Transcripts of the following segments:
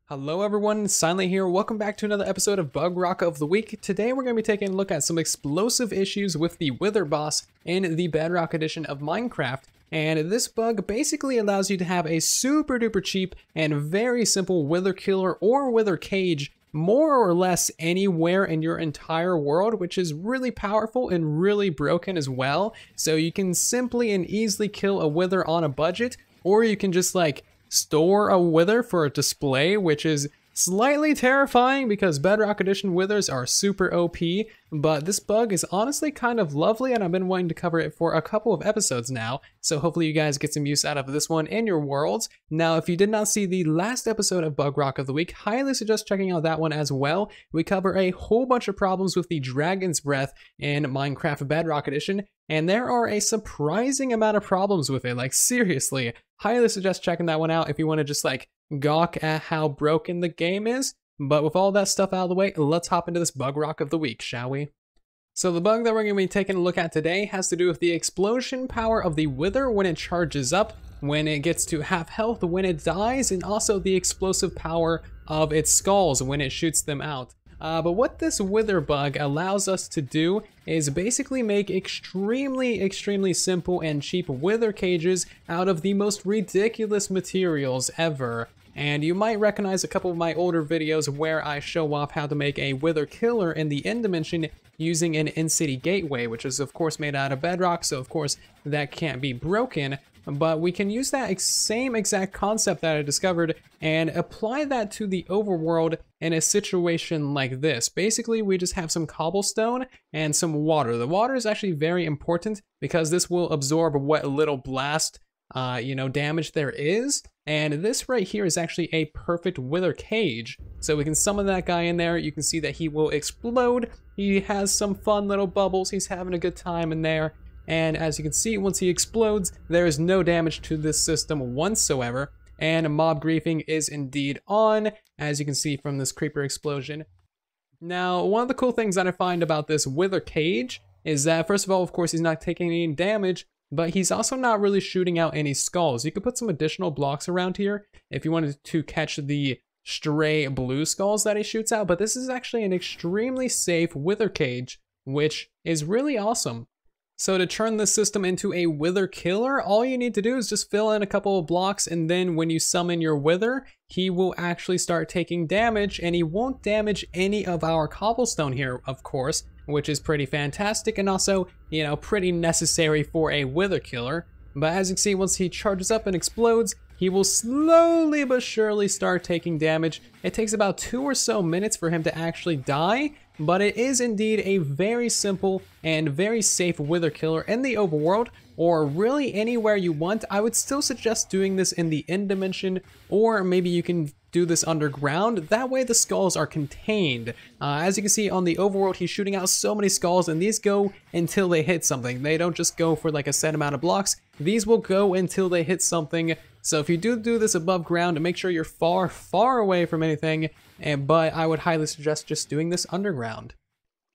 Hello everyone, Silent here. Welcome back to another episode of Bugrock of the Week. Today we're going to be taking a look at some explosive issues with the Wither boss in the Bedrock edition of Minecraft. And this bug basically allows you to have a super duper cheap and very simple Wither killer or Wither cage more or less anywhere in your entire world, which is really powerful and really broken as well. So you can simply and easily kill a Wither on a budget, or you can just store a Wither for a display, which is slightly terrifying because Bedrock Edition Withers are super OP, but this bug is honestly kind of lovely and I've been wanting to cover it for a couple of episodes now, so hopefully you guys get some use out of this one in your worlds. Now, if you did not see the last episode of Bugrock of the Week, highly suggest checking out that one as well. We cover a whole bunch of problems with the Dragon's Breath in Minecraft Bedrock Edition, and there are a surprising amount of problems with it, like seriously. Highly suggest checking that one out if you want to just gawk at how broken the game is. But with all that stuff out of the way, let's hop into this Bugrock of the Week, shall we? So the bug that we're going to be taking a look at today has to do with the explosion power of the Wither when it charges up, when it gets to half health, when it dies, and also the explosive power of its skulls when it shoots them out. But what this Wither bug allows us to do is basically make extremely simple and cheap Wither cages out of the most ridiculous materials ever. And you might recognize a couple of my older videos where I show off how to make a Wither killer in the end dimension using an in-city gateway, which is of course made out of bedrock, so of course that can't be broken. But we can use that same exact concept that I discovered and apply that to the overworld in a situation like this. Basically, we just have some cobblestone and some water. The water is actually very important because this will absorb what little blast damage there is. And this right here is actually a perfect Wither cage. So we can summon that guy in there. You can see that he will explode. He has some fun little bubbles. He's having a good time in there. And as you can see, once he explodes, there is no damage to this system whatsoever. And mob griefing is indeed on, as you can see from this creeper explosion. Now, one of the cool things that I find about this Wither cage is that, first of all, of course, he's not taking any damage, but he's also not really shooting out any skulls. You could put some additional blocks around here if you wanted to catch the stray blue skulls that he shoots out, but this is actually an extremely safe Wither cage, which is really awesome. So to turn this system into a Wither killer, all you need to do is just fill in a couple of blocks, and then when you summon your Wither, he will actually start taking damage, and he won't damage any of our cobblestone here, of course, which is pretty fantastic and also, pretty necessary for a Wither killer. But as you can see, once he charges up and explodes, he will slowly but surely start taking damage. It takes about 2 or so minutes for him to actually die, but it is indeed a very simple and very safe Wither killer in the overworld, or really anywhere you want. I would still suggest doing this in the end dimension, or maybe you can do this underground. That way the skulls are contained. As you can see on the overworld, he's shooting out so many skulls, and these go until they hit something. They don't just go for a set amount of blocks. These will go until they hit something. So if you do this above ground, make sure you're far away from anything, but I would highly suggest just doing this underground.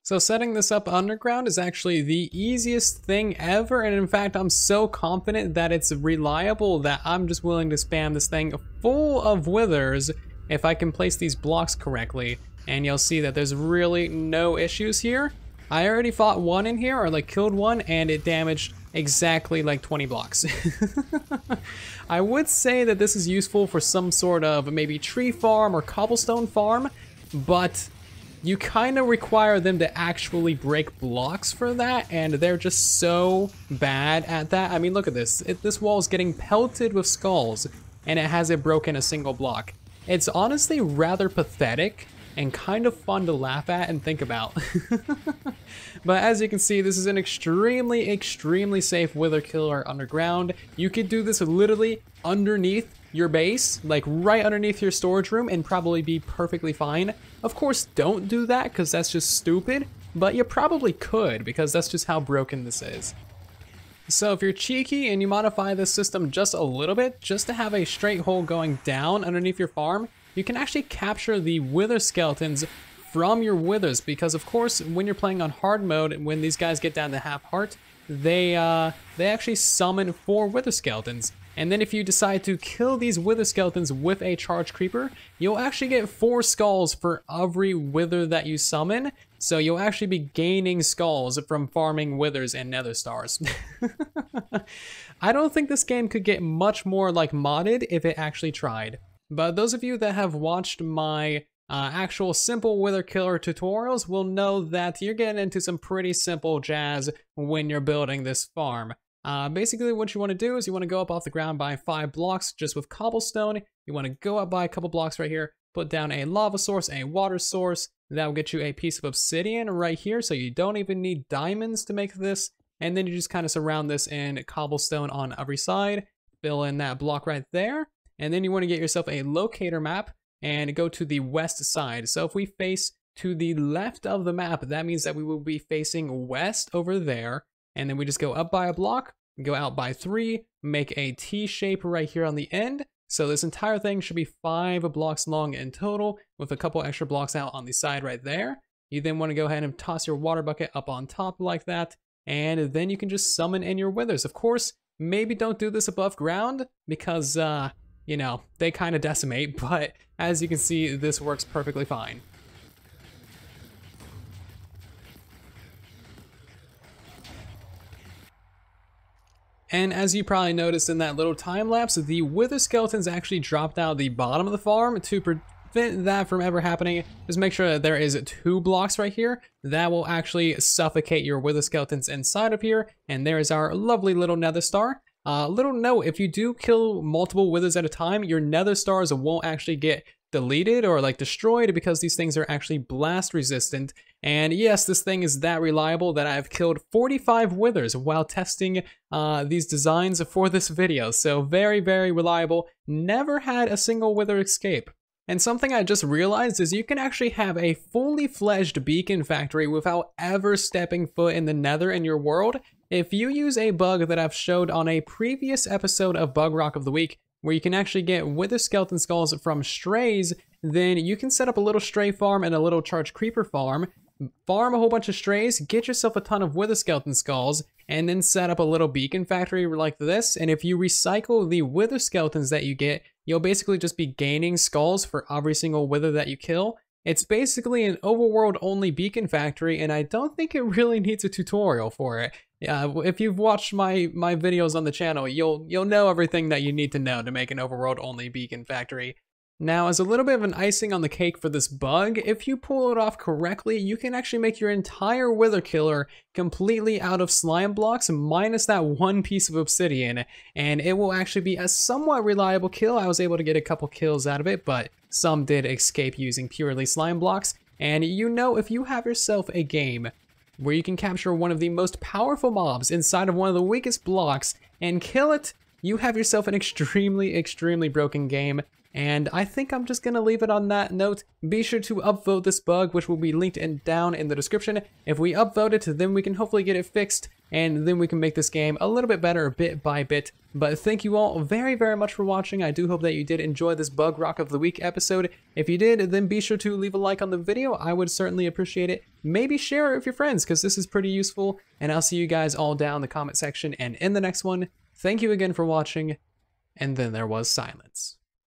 So setting this up underground is actually the easiest thing ever, and in fact I'm so confident that it's reliable that I'm just willing to spam this thing full of withers if I can place these blocks correctly, and you'll see that there's really no issues here. I already fought one in here, or killed one, and it damaged exactly 20 blocks. I would say that this is useful for some sort of maybe tree farm or cobblestone farm, but you kind of require them to actually break blocks for that, and they're just so bad at that. I mean, look at this. This wall is getting pelted with skulls, and it hasn't broken a single block. It's honestly rather pathetic and kind of fun to laugh at and think about. But as you can see, this is an extremely safe Wither killer underground. You could do this literally underneath your base, right underneath your storage room, and probably be perfectly fine. Of course, don't do that because that's just stupid, but you probably could because that's just how broken this is. So if you're cheeky and you modify this system just a little bit, just to have a straight hole going down underneath your farm, you can actually capture the Wither skeletons from your Withers, because of course when you're playing on hard mode, when these guys get down to half heart, they actually summon 4 wither skeletons. And then if you decide to kill these wither skeletons with a charged creeper, you'll actually get 4 skulls for every wither that you summon. So you'll actually be gaining skulls from farming withers and nether stars. I don't think this game could get much more like modded if it actually tried. But those of you that have watched my actual simple wither killer tutorials will know that you're getting into some pretty simple jazz when you're building this farm. Basically what you want to do is you want to go up off the ground by 5 blocks just with cobblestone. You want to go up by a couple blocks right here, put down a lava source, a water source. That will get you a piece of obsidian right here, so you don't even need diamonds to make this. And then you just kind of surround this in cobblestone on every side, fill in that block right there. And then you want to get yourself a locator map and go to the west side. So if we face to the left of the map, that means that we will be facing west over there. And then we just go up by a block, go out by 3, make a T shape right here on the end. So this entire thing should be 5 blocks long in total with a couple extra blocks out on the side right there. You then want to go ahead and toss your water bucket up on top like that. And then you can just summon in your withers. Of course, maybe don't do this above ground because, you know, they kind of decimate. But as you can see, this works perfectly fine. And as you probably noticed in that little time lapse, the wither skeletons actually dropped out the bottom of the farm. To prevent that from ever happening, just make sure that there is 2 blocks right here. That will actually suffocate your wither skeletons inside of here. And there is our lovely little nether star. Little note, if you do kill multiple withers at a time, your nether stars won't actually get deleted or like destroyed because these things are actually blast resistant. And yes, this thing is that reliable that I've killed 45 withers while testing these designs for this video. So very, very reliable. Never had a single wither escape. And something I just realized is you can actually have a fully fledged beacon factory without ever stepping foot in the nether in your world. If you use a bug that I've showed on a previous episode of Bugrock of the Week, where you can actually get wither skeleton skulls from strays, then you can set up a little stray farm and a little charged creeper farm, farm a whole bunch of strays, get yourself a ton of wither skeleton skulls, and then set up a little beacon factory like this. And if you recycle the wither skeletons that you get, you'll basically just be gaining skulls for every single wither that you kill. It's basically an overworld only beacon factory, and I don't think it really needs a tutorial for it. If you've watched my videos on the channel, you'll know everything that you need to know to make an overworld only beacon factory. Now, as a little bit of an icing on the cake for this bug, if you pull it off correctly, you can actually make your entire wither killer completely out of slime blocks minus that 1 piece of obsidian, and it will actually be a somewhat reliable kill. I was able to get a couple kills out of it, but some did escape using purely slime blocks. And you know, if you have yourself a game where you can capture one of the most powerful mobs inside of one of the weakest blocks and kill it, you have yourself an extremely, extremely broken game. And I think I'm just going to leave it on that note. Be sure to upvote this bug, which will be linked down in the description. If we upvote it, then we can hopefully get it fixed, and then we can make this game a little bit better bit by bit. But thank you all very, very much for watching. I do hope that you did enjoy this Bugrock of the Week episode. If you did, then be sure to leave a like on the video. I would certainly appreciate it. Maybe share it with your friends, because this is pretty useful. And I'll see you guys all down in the comment section and in the next one. Thank you again for watching. And then there was silence.